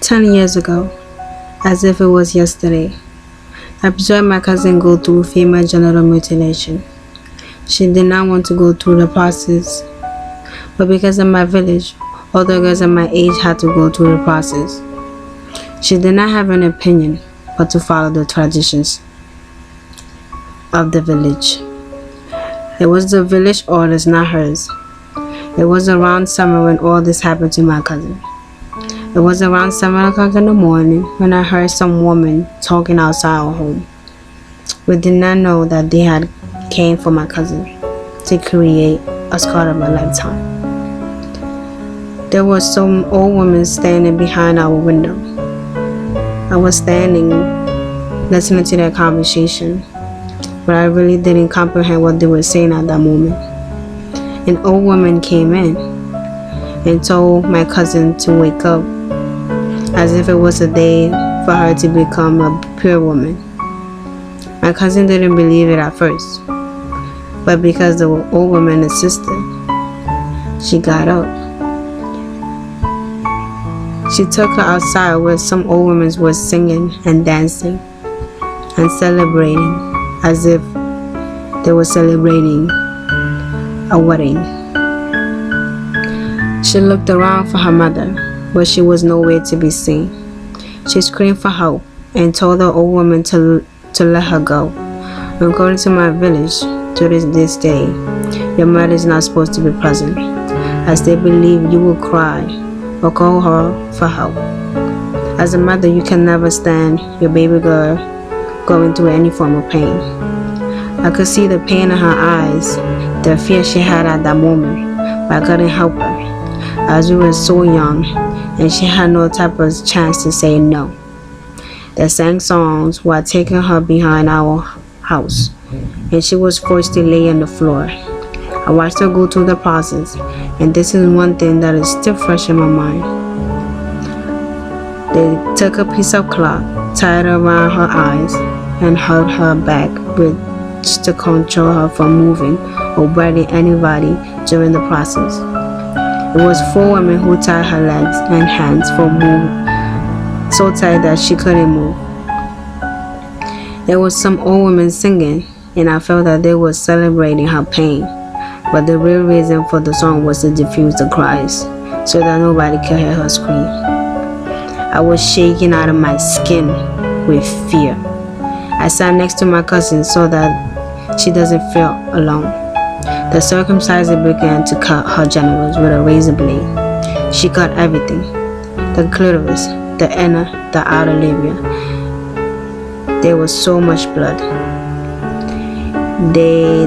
10 years ago, as if it was yesterday, I observed my cousin go through female genital mutilation. She did not want to go through the process, but because of my village, other girls of my age had to go through the process. She did not have an opinion, but to follow the traditions of the village. It was the village orders, not hers. It was around summer when all this happened to my cousin. It was around 7 o'clock in the morning when I heard some woman talking outside our home. We did not know that they had came for my cousin to create a scar of a lifetime. There was some old woman standing behind our window. I was standing listening to their conversation, but I really didn't comprehend what they were saying at that moment. An old woman came in and told my cousin to wake up, as if it was a day for her to become a pure woman. My cousin didn't believe it at first, but because the old woman insisted, she got up. She took her outside where some old women were singing and dancing and celebrating as if they were celebrating a wedding. She looked around for her mother, but she was nowhere to be seen. She screamed for help and told the old woman to let her go. According to my village, to this day, your mother is not supposed to be present, as they believe you will cry or call her for help. As a mother, you can never stand your baby girl going through any form of pain. I could see the pain in her eyes, the fear she had at that moment, but I couldn't help her, as we were so young and she had no type of chance to say no. They sang songs while taking her behind our house, and she was forced to lay on the floor. I watched her go through the process, and this is one thing that is still fresh in my mind. They took a piece of cloth, tied it around her eyes, and held her back with to control her from moving or biting anybody during the process. It was 4 women who tied her legs and hands for moving so tight that she couldn't move. There was some old women singing, and I felt that they were celebrating her pain, but the real reason for the song was to diffuse the cries so that nobody could hear her scream. I was shaking out of my skin with fear. I sat next to my cousin so that she doesn't feel alone. The circumciser began to cut her genitals with a razor blade. She cut everything: the clitoris, the inner, the outer labia. There was so much blood. They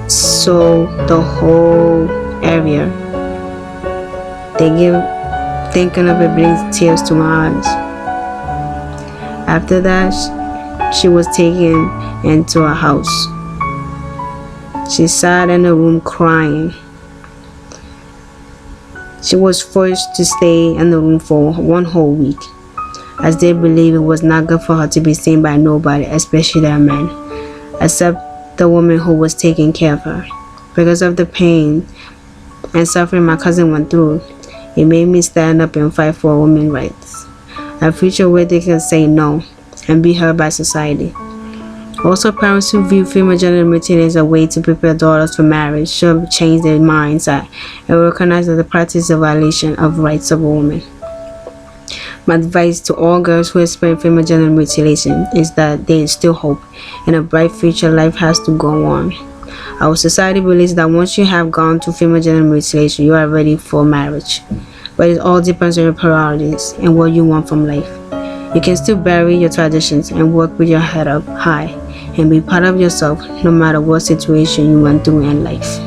saw the whole area. Thinking of it brings tears to my eyes. After that, she was taken into a house. She sat in a room crying. She was forced to stay in the room for 1 whole week, as they believed it was not good for her to be seen by nobody, especially their men, except the woman who was taking care of her. Because of the pain and suffering my cousin went through, it made me stand up and fight for women's rights, a future where they can say no and be heard by society. Also, parents who view female genital mutilation as a way to prepare daughters for marriage should change their mindset and recognize that the practice is a violation of rights of a woman. My advice to all girls who experience female genital mutilation is that there is still hope and a bright future. Life has to go on. Our society believes that once you have gone through female genital mutilation, you are ready for marriage. But it all depends on your priorities and what you want from life. You can still bury your traditions and work with your head up high and be proud of yourself no matter what situation you went through in life.